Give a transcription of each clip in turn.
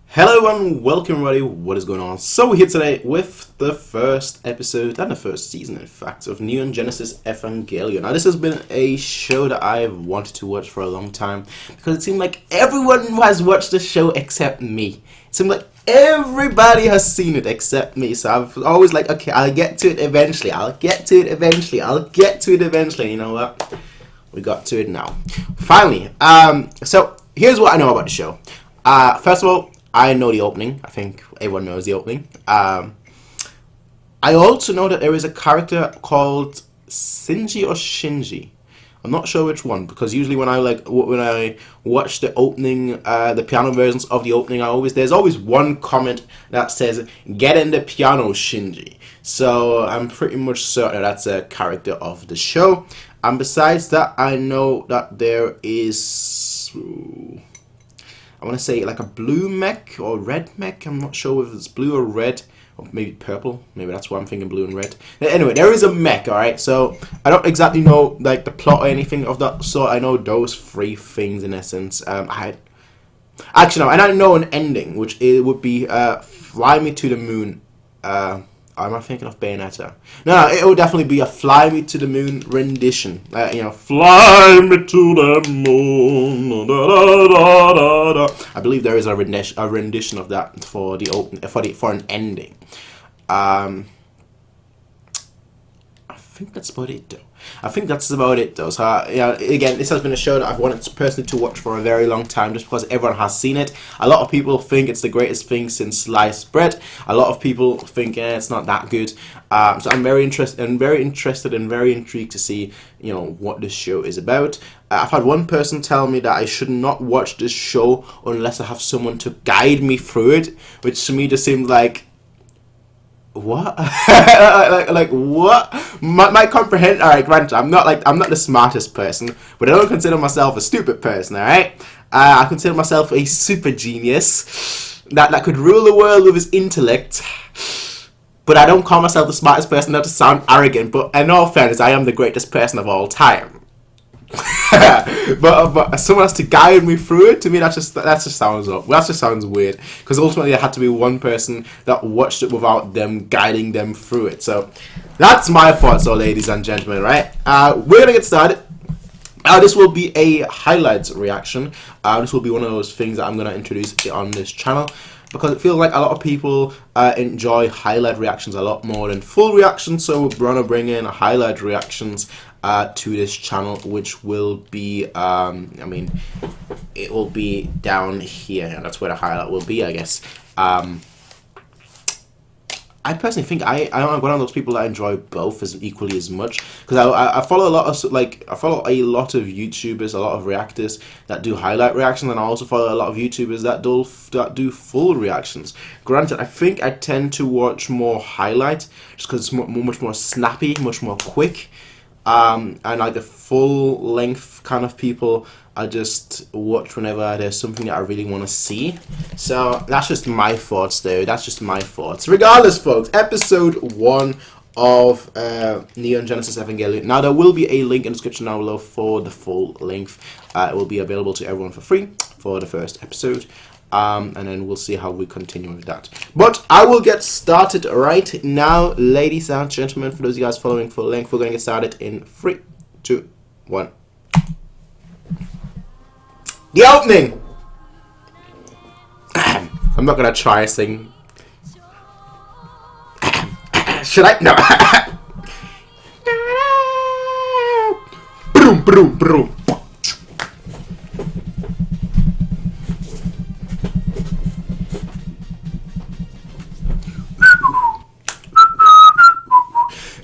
Hello and welcome everybody, what is going on? So we're here today with the first episode, and the first season in fact, of Neon Genesis Evangelion. Now this has been a show that I've wanted to watch for a long time, because it seemed like everyone has watched the show except me. It seemed like everybody has seen it except me, so I've always like, okay, I'll get to it eventually, you know what? We got to it now. Finally, so here's what I know about the show. First of all, I know the opening. I think everyone knows the opening. I also know that there is a character called Shinji or Shinji. I'm not sure which one, because usually when I watch the opening, the piano versions of the opening, there's always one comment that says "Get in the piano, Shinji." So I'm pretty much certain that's a character of the show. And besides that, I know that there is, I want to say like a blue mech or red mech. I'm not sure if it's blue or red, or maybe purple. Maybe that's why I'm thinking blue and red. Anyway, there is a mech, alright? So I don't exactly know like the plot or anything of that sort. I know those three things in essence. And I know an ending, which it would be Fly Me to the Moon. Am I thinking of Bayonetta? No, it would definitely be a Fly Me to the Moon rendition. Fly me to the moon. Da, da, da, da, da. I believe there is a rendition of that for an ending. I think that's about it though. So again, this has been a show that I've wanted personally to watch for a very long time, just because everyone has seen it. A lot of people think it's the greatest thing since sliced bread. A lot of people think it's not that good. So I'm very interested and very intrigued to see what this show is about. I've had one person tell me that I should not watch this show unless I have someone to guide me through it, which to me just seemed like, what? like what? My comprehend. All right, granted, I'm not the smartest person, but I don't consider myself a stupid person. All right, I consider myself a super genius that could rule the world with his intellect. But I don't call myself the smartest person, not to sound arrogant. But in all fairness, I am the greatest person of all time. but someone has to guide me through it. To me, that just sounds weird, because ultimately there had to be one person that watched it without them guiding them through it. So that's my thoughts, ladies and gentlemen. Right, we're gonna get started. This will be a highlights reaction. This will be one of those things that I'm gonna introduce on this channel, because it feels like a lot of people enjoy highlight reactions a lot more than full reactions. So we're gonna bring in highlight reactions to this channel, which will be, it will be down here, and that's where the highlight will be, I guess. I personally think I'm one of those people that enjoy both as equally as much, because I follow a lot of YouTubers, a lot of reactors that do highlight reactions, and I also follow a lot of YouTubers that do full reactions. Granted, I think I tend to watch more highlight just because it's much more snappy, much more quick. And like the full length kind of people, I just watch whenever there's something that I really want to see. So that's just my thoughts though. Regardless, folks, episode 1 of Neon Genesis Evangelion. Now there will be a link in the description down below for the full length. It will be available to everyone for free for the first episode. And then we'll see how we continue with that. But I will get started right now, ladies and gentlemen. For those of you guys following full length, we're going to get started in 3, 2, 1. The opening! I'm not going to try to sing. Should I? No. Broom, broom, broom.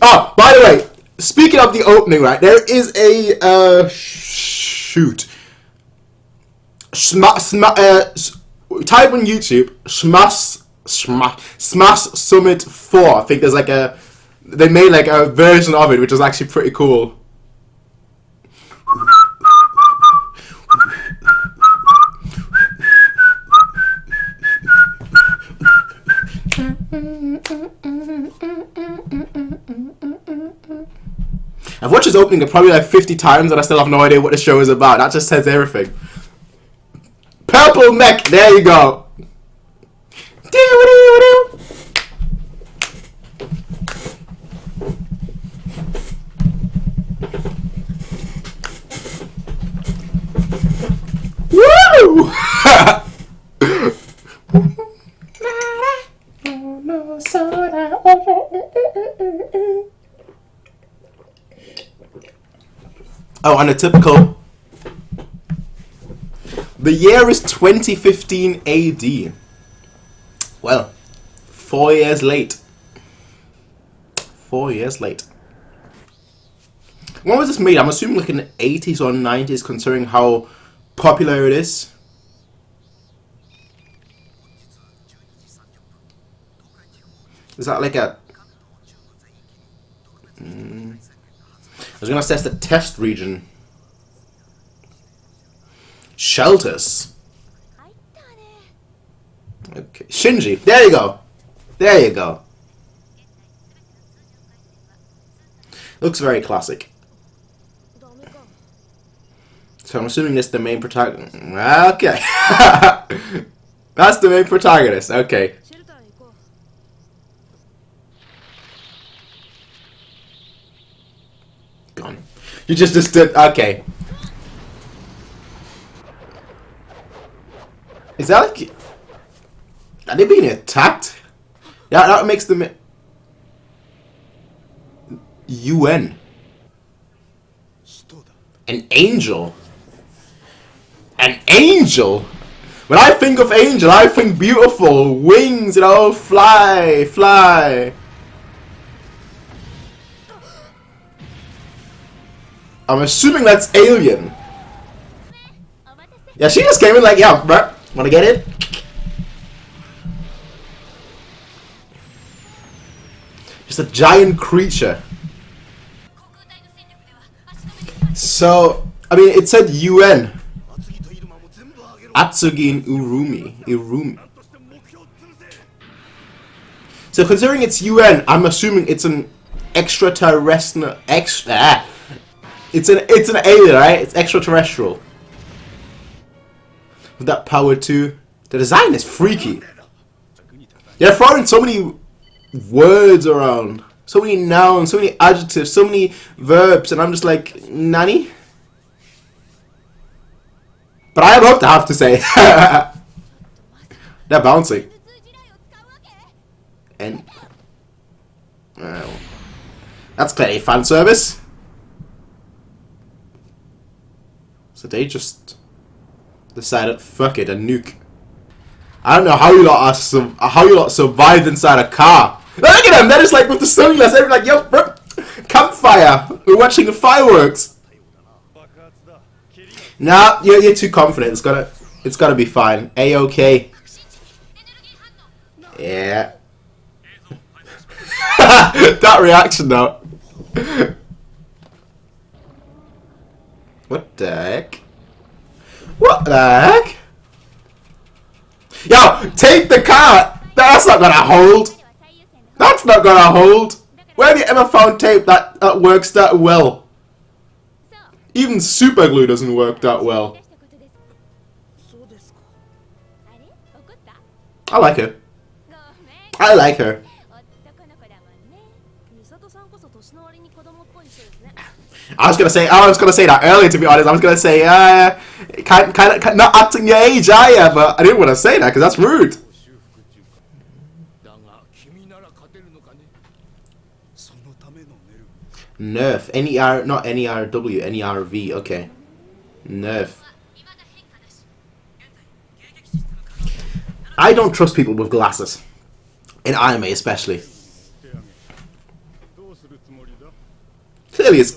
Oh, by the way, speaking of the opening, right, there is a shoot. Type on YouTube Smash Summit 4. I think there's they made like a version of it, which is actually pretty cool. I've watched this opening probably like 50 times and I still have no idea what the show is about. That just says everything. Purple mech, there you go. Woo! Oh, and a typical. The year is 2015 AD. Well, 4 years late. 4 years late. When was this made? I'm assuming like in the 80s or 90s, considering how popular it is. Is that like a... I was gonna say it's the test region. Shelters. Okay, Shinji. There you go. There you go. Looks very classic. So I'm assuming this is the main protagonist. Okay. That's the main protagonist. Okay. Gone. You just did. Okay. Is that like... Are they being attacked? Yeah, that makes them... UN. An angel. An angel? When I think of angel, I think beautiful. Wings, you know, fly, fly. I'm assuming that's alien. Yeah, she just came in like, yeah, bro, wanna get it? Just a giant creature. So, I mean, it said UN. Atsugi and Irumi. So, considering it's UN, I'm assuming it's an extraterrestrial. It's an alien, right? It's extraterrestrial. With that power too. The design is freaky. They're throwing so many words around. So many nouns, so many adjectives, so many verbs, and I'm just like, nanny? But I have hope to have to say. They're bouncing. And... well, that's clearly fan service. So they just decided, fuck it, and nuke. I don't know how you lot survived inside a car. Look at them! They're just like with the sunglasses. They're like, yo, bro, campfire. We're watching the fireworks. Nah, you're too confident. It's gotta be fine. A-okay. Yeah. That reaction though. What the heck? What the heck? Yo, take the car! That's not gonna hold! That's not gonna hold! Where have you ever found tape that works that well? Even super glue doesn't work that well. I like her. I like her. I was gonna say that earlier, to be honest. I was gonna say, kind of not acting your age, are ya? But I didn't want to say that because that's rude. Nerf, N-E-R, not N-E-R-W, N-E-R-V. Okay, Nerf. I don't trust people with glasses, in anime especially. Clearly, it's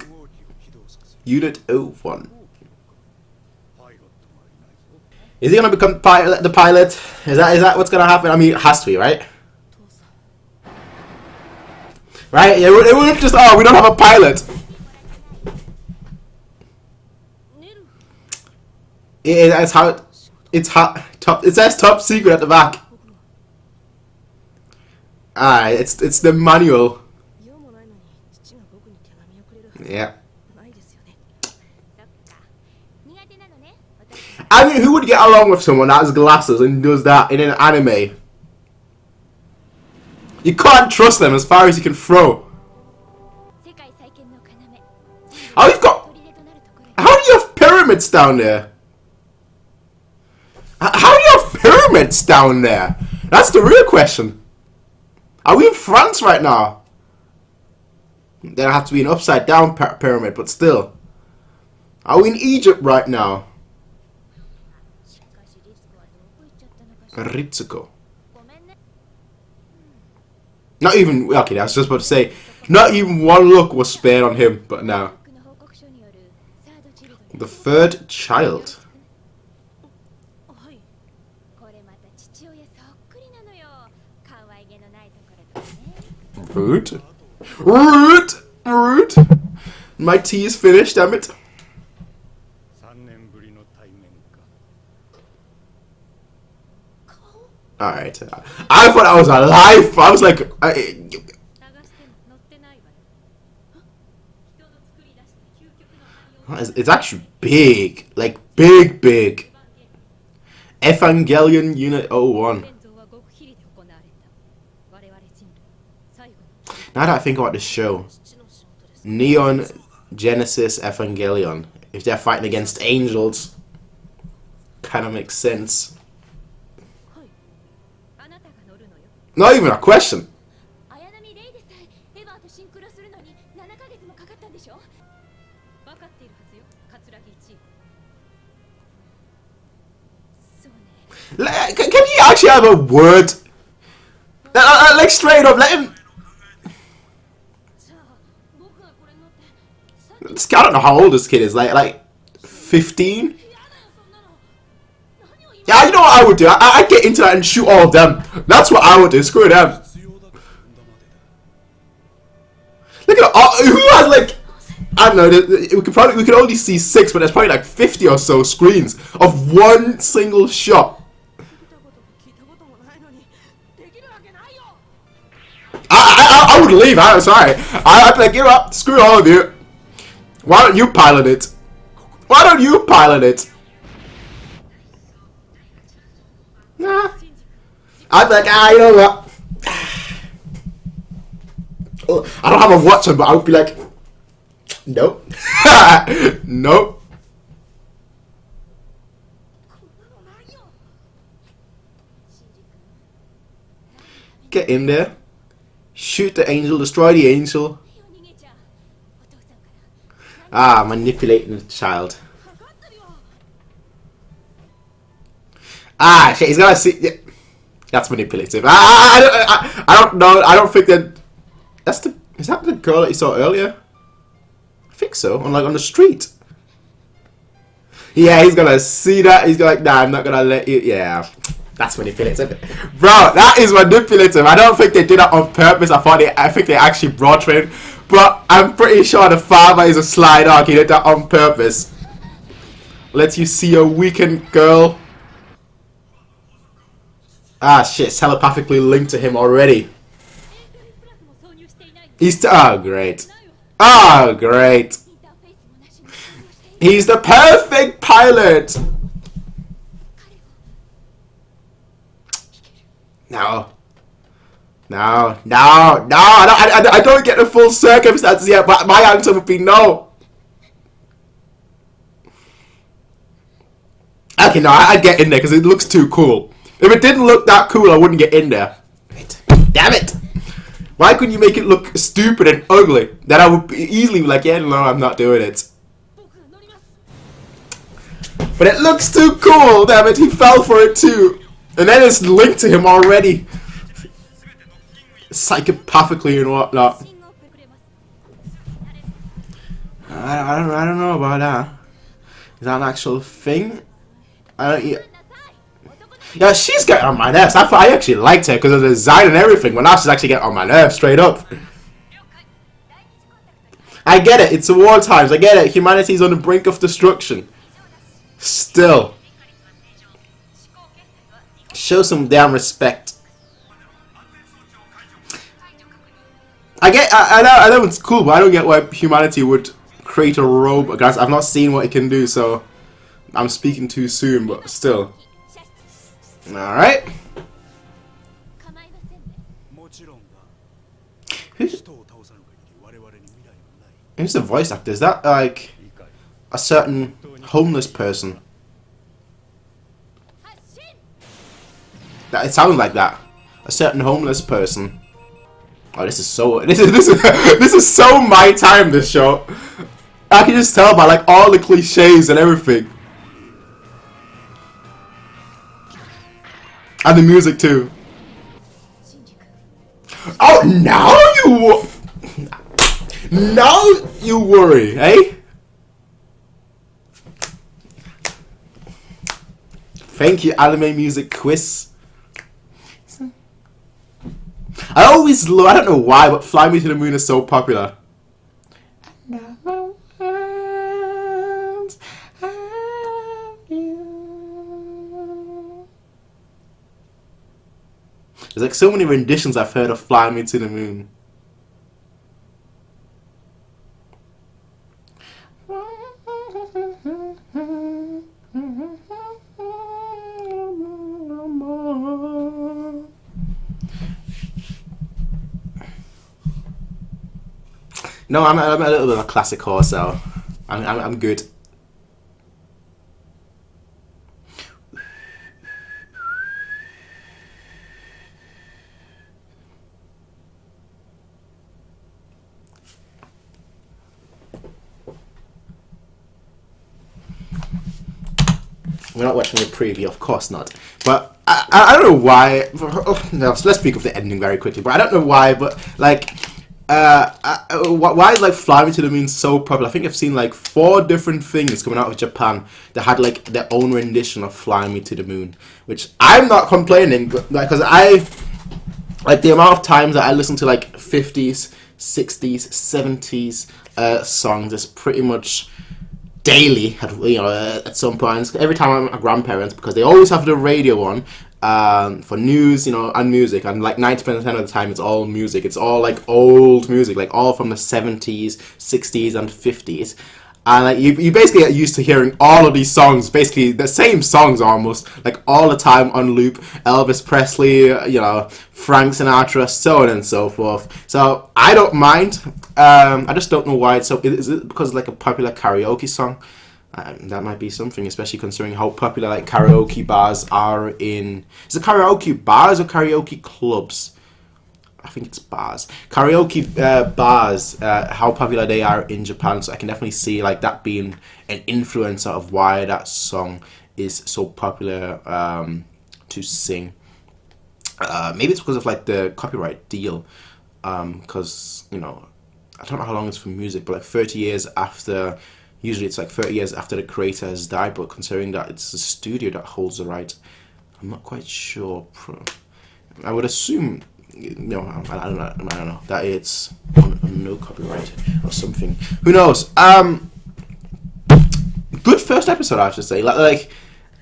Unit 01. Is he gonna become the pilot? Is that what's gonna happen? I mean, it has to be, right? Right? It wouldn't just, oh, we don't have a pilot. It's how top. It says top secret at the back. It's the manual. Yeah. I mean, who would get along with someone that has glasses and does that in an anime? You can't trust them as far as you can throw. Oh, you've got... How do you have pyramids down there? How do you have pyramids down there? That's the real question. Are we in France right now? There have to be an upside down pyramid, but still. Are we in Egypt right now? Ritsuko. Not even... Okay, I was just about to say, not even one look was spared on him, but now. The third child. Rude. Rude. Rude. My tea is finished, damn it. Alright. I thought I was alive. I was like... It's actually big. Like, big. Evangelion Unit 01. Now that I think about this show, Neon Genesis Evangelion, if they're fighting against angels, kind of makes sense. Not even a question. Can you actually have a word? Like straight up, let him... I don't know how old this kid is, like 15? Yeah, you know what I would do? I'd get into that and shoot all of them. That's what I would do, screw them. Look at who has like, I don't know, we could only see 6, but there's probably like 50 or so screens of one single shot. I would leave, I'm sorry. I'd be like, give up, screw all of you. Why don't you pilot it? Why don't you pilot it? Nah. I'd be like, you know what? I don't have a watch on, but I would be like, nope. Nope. Get in there. Shoot the angel, destroy the angel. Ah, manipulating the child. Ah, shit, he's gonna see. Yeah. That's manipulative. I don't know. I don't think that. That's the. Is that the girl that you saw earlier? I think so. On the street. Yeah, he's gonna see that. He's like, nah, I'm not gonna let you. Yeah, that's manipulative, bro. That is manipulative. I don't think they did that on purpose. I think they actually brought in. But I'm pretty sure the father is a sly dog. He did that on purpose. Let you see a weakened girl. Ah, shit. It's telepathically linked to him already. He's... Oh, great. Oh, great. He's the perfect pilot. No. No. I don't get the full circumstances yet, but my answer would be no. Okay, no, I'd get in there because it looks too cool. If it didn't look that cool, I wouldn't get in there. Damn it! Why couldn't you make it look stupid and ugly? Then I would easily be like, yeah, no, I'm not doing it. But it looks too cool, damn it, he fell for it too. And then it's linked to him already. Psychopathically and whatnot. I don't know about that. Is that an actual thing? Yeah, she's getting on my nerves. I actually liked her because of the design and everything. But now she's actually getting on my nerves, straight up. I get it. It's war times. I get it. Humanity's on the brink of destruction. Still. Show some damn respect. I know it's cool, but I don't get why humanity would create a robot. Guys, I've not seen what it can do, so I'm speaking too soon, but still. Alright. Who's the voice actor? Is that like a certain homeless person? It sounds like that. A certain homeless person. Oh, this is so this is so my time. This show, I can just tell by like all the cliches and everything, and the music too. Oh, now you worry, eh? Thank you, anime music quiz. I always love, I don't know why, but Fly Me to the Moon is so popular. There's like so many renditions I've heard of Fly Me to the Moon. No, I'm a little bit of a classic horse, so I'm good. We're not watching the preview, of course not. But I don't know why. No, so let's speak of the ending very quickly. But I don't know why. But like, why is like Fly Me to the Moon so popular? I think I've seen like 4 different things coming out of Japan that had like their own rendition of Fly Me to the Moon, which I'm not complaining, because I like the amount of times that I listen to like 50s, 60s, 70s songs is pretty much daily, at some points. Every time I'm at my grandparents, because they always have the radio on for news, and music, and like 90% of the time it's all music. It's all like old music, like all from the 70s, 60s, and 50s. And like you basically get used to hearing all of these songs, basically the same songs almost, like all the time on loop. Elvis Presley, Frank Sinatra, so on and so forth. So I don't mind. I just don't know why it's so. Is it because it's like a popular karaoke song? That might be something, especially considering how popular like karaoke bars are in. Is it karaoke bars or karaoke clubs? I think it's bars. Karaoke bars, how popular they are in Japan. So I can definitely see like that being an influencer of why that song is so popular to sing. Maybe it's because of like the copyright deal. Because, I don't know how long it's for music, but like 30 years after, usually it's like 30 years after the creator has died, but considering that it's the studio that holds the right, I'm not quite sure. I would assume, I don't know, that it's on no copyright or something. Who knows? Good first episode, I have to say. Like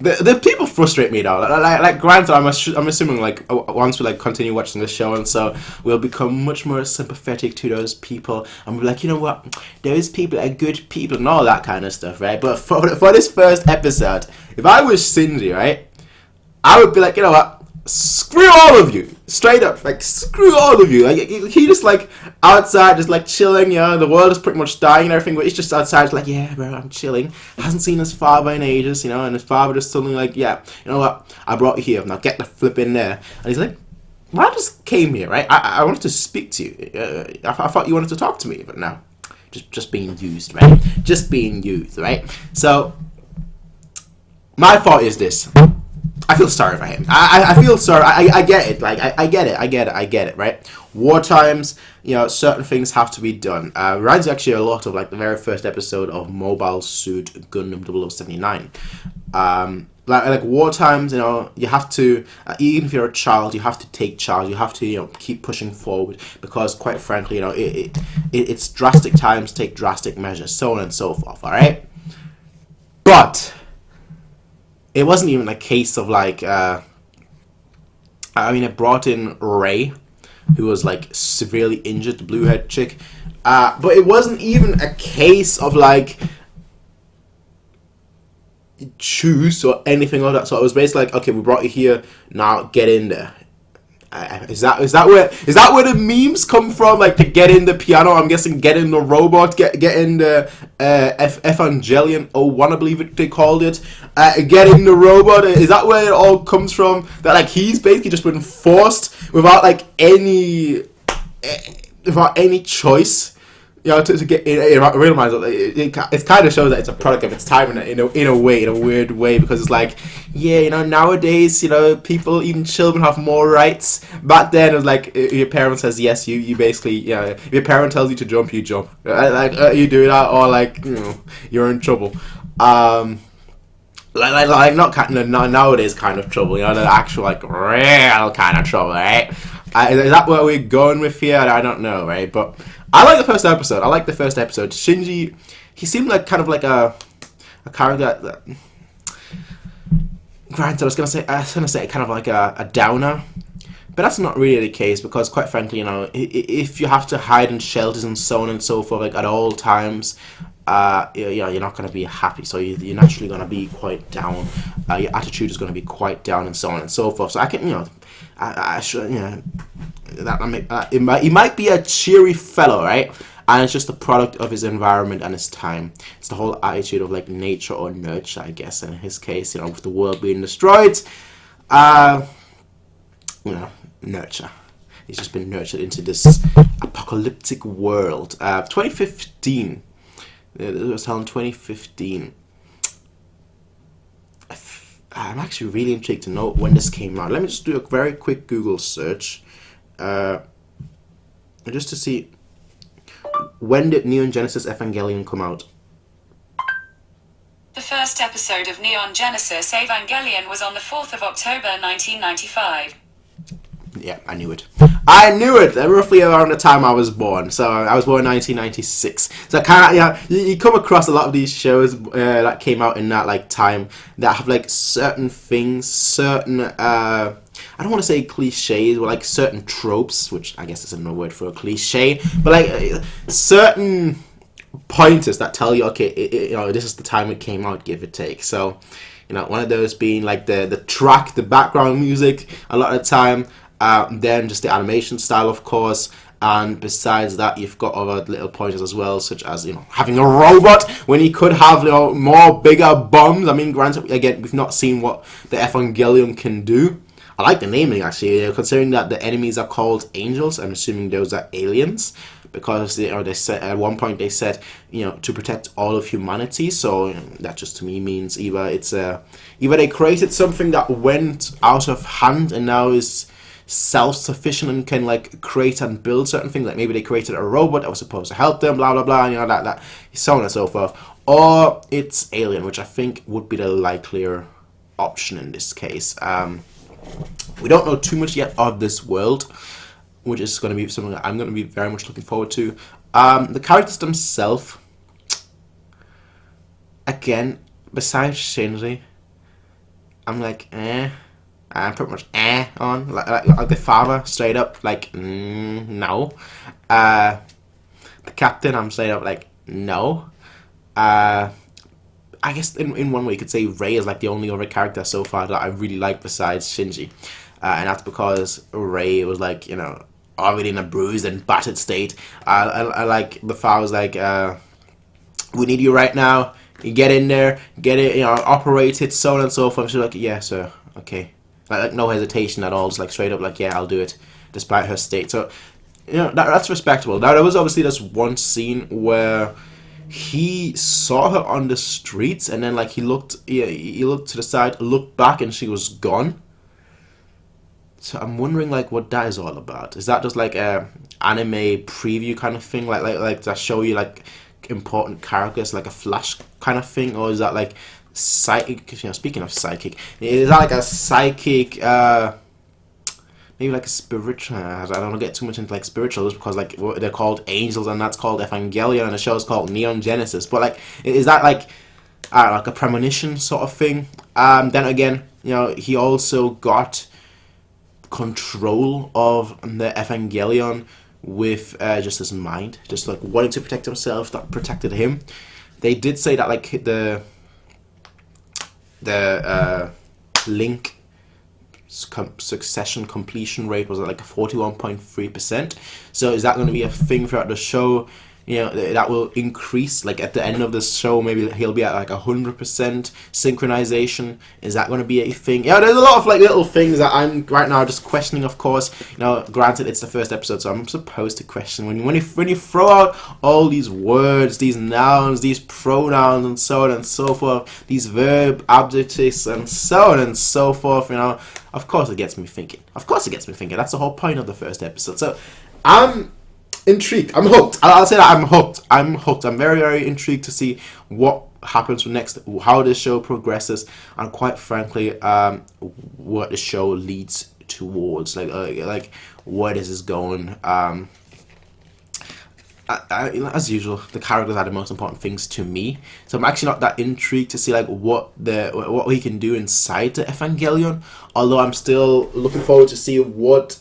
the people frustrate me though. Like granted, I'm assuming like once we like continue watching the show, and so we'll become much more sympathetic to those people, and we're like, you know what, those people are good people and all that kind of stuff, right? But for this first episode, if I was Cindy, right, I would be like, you know what, screw all of you, straight up, like screw all of you. Like he just like outside, just like chilling. The world is pretty much dying and everything, but he's just outside, like, yeah, bro, I'm chilling. Hasn't seen his father in ages, and his father just suddenly like, yeah, you know what, I brought you here. Now get the flip in there. And he's like, well, I just came here, right? I wanted to speak to you. I thought you wanted to talk to me, but no, just being used, right? Just being used, right? So my thought is this. I feel sorry for him. I feel sorry. I get it. Like I get it. Right? War times, certain things have to be done. Reminds me actually a lot of like the very first episode of Mobile Suit Gundam 0079. Like war times, you have to, even if you're a child, you have to take charge. You have to, keep pushing forward, because quite frankly, it's drastic times take drastic measures, so on and so forth. All right, but it wasn't even a case of like, it brought in Ray, who was like severely injured, the blue head chick, but it wasn't even a case of like choose or anything like that. So it was basically like, okay, we brought you here, now get in there. Is that where the memes come from? Like to get in the piano, I'm guessing getting the robot, getting the Evangelion 01, I believe they called it. Getting the robot. Is that where it all comes from? That like he's basically just been forced without like any choice. You know, to get in, it reminds it kind of shows that it's a product of its time in a way, in a weird way, because it's like, yeah, you know, nowadays, you know, people, even children, have more rights. Back then, it was like, if your parent says yes, you basically, yeah, if your parent tells you to jump, you jump. You do that, or like, you know, you're in trouble. Not nowadays kind of trouble, you know, the actual like real kind of trouble, right? Is that what we're going with here? I don't know, right? But I like the first episode. Shinji, he seemed like kind of like a character that, granted, I was gonna say kind of like a downer, but that's not really the case, because quite frankly, you know, if you have to hide in shelters and so on and so forth, like at all times, you're not going to be happy, so you're naturally going to be quite down. Your attitude is going to be quite down, and so on and so forth. So I can, you know, I should, you know, he might be a cheery fellow, right? And it's just the product of his environment and his time. It's the whole attitude of like nature or nurture, I guess. In his case, you know, with the world being destroyed, you know, nurture. He's just been nurtured into this apocalyptic world. 2015. It was held in 2015. I'm actually really intrigued to know when this came out. Let me just do a very quick Google search, just to see when did Neon Genesis Evangelion come out. The first episode of Neon Genesis Evangelion was on the 4th of October 1995. Yeah, I knew it. Roughly around the time I was born. So I was born in 1996. So kind of, yeah, you come across a lot of these shows that came out in that like time that have like certain things, certain I don't want to say cliches, but like certain tropes, which I guess is another word for a cliche, but like certain pointers that tell you, okay, you know, this is the time it came out, give or take. So, you know, one of those being like the track, the background music, a lot of the time. Then just the animation style, of course, and besides that, you've got other little pointers as well, such as, you know, having a robot when you could have, you know, more bigger bombs. I mean, granted, again, we've not seen what the Evangelion can do. I like the naming, actually, you know, considering that the enemies are called angels. I'm assuming those are aliens, because you know, they said at one point they said, you know, to protect all of humanity. So you know, that just to me means either they created something that went out of hand and now is self-sufficient and can like create and build certain things, like maybe they created a robot that was supposed to help them, blah blah blah, you know, that so on and so forth, or it's alien, which I think would be the likelier option in this case. We don't know too much yet of this world, which is going to be something that I'm going to be very much looking forward to. The characters themselves, again, besides Shinji, I'm like I'm pretty much on like the father, straight up like no. The captain, I'm straight up like no. I guess in one way you could say Rei is like the only other character so far that I really like besides Shinji, and that's because Rei was like, you know, already in a bruised and battered state. I like the father's like, we need you right now. You get in there, get it, you know, operate it, so on and so forth. She's like, yeah, sir, okay. Like no hesitation at all, just like straight up like, yeah, I'll do it, despite her state. So, you know, that's respectable. Now, there was obviously this one scene where he saw her on the streets, and then like he looked to the side, looked back, and she was gone. So I'm wondering like what that is all about. Is that just like a anime preview kind of thing, like to show you like important characters, like a flash kind of thing, or is that like psychic? You know, speaking of psychic, is that like a psychic, maybe like a spiritual? I don't want to get too much into like spirituals, because like they're called angels, and that's called Evangelion, and the show is called Neon Genesis. But like, is that like a premonition sort of thing? Then again, you know, he also got control of the Evangelion with just his mind, just like wanting to protect himself. That protected him. They did say that like the link succession completion rate was at like 41.3%. So is that going to be a thing throughout the show? You know, that will increase, like at the end of the show, maybe he'll be at like 100% synchronization. Is that going to be a thing? Yeah, there's a lot of like little things that I'm right now just questioning, of course. You know, granted, it's the first episode, so I'm supposed to question. When you throw out all these words, these nouns, these pronouns, and so on and so forth, these verb adjectives, and so on and so forth, you know, of course it gets me thinking. Of course it gets me thinking. That's the whole point of the first episode. So, I'm intrigued. I'm hooked. I'll say that I'm hooked. I'm hooked. I'm very, very intrigued to see what happens next, how this show progresses, and quite frankly, what the show leads towards. Like where this is going. As usual, the characters are the most important things to me. So I'm actually not that intrigued to see like what he can do inside the Evangelion. Although I'm still looking forward to see what.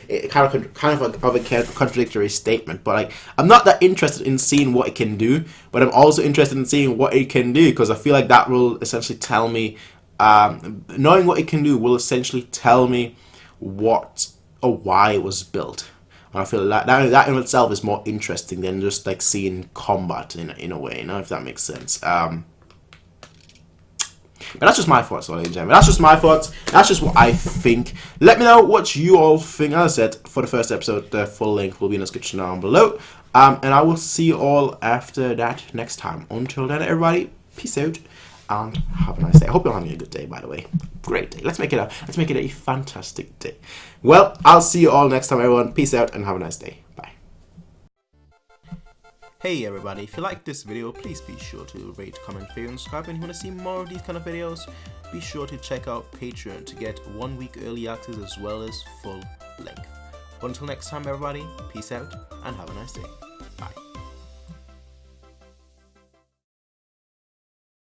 It kind of a contradictory statement, but like I'm not that interested in seeing what it can do, but I'm also interested in seeing what it can do, because I feel like that will essentially tell me, knowing what it can do will essentially tell me what or why it was built. And I feel like that in itself is more interesting than just like seeing combat in a way, you know, if that makes sense. But that's just my thoughts, ladies and gentlemen. That's just my thoughts. That's just what I think. Let me know what you all think. As I said, for the first episode, the full link will be in the description down below. And I will see you all after that next time. Until then, everybody, peace out and have a nice day. I hope you're having a good day, by the way. Great day. Let's make it a fantastic day. Well, I'll see you all next time, everyone. Peace out and have a nice day. Bye. Hey everybody, if you like this video, please be sure to rate, comment, favorite, and subscribe. And if you want to see more of these kind of videos, be sure to check out Patreon to get 1 week early access as well as full length. Until next time everybody, peace out and have a nice day.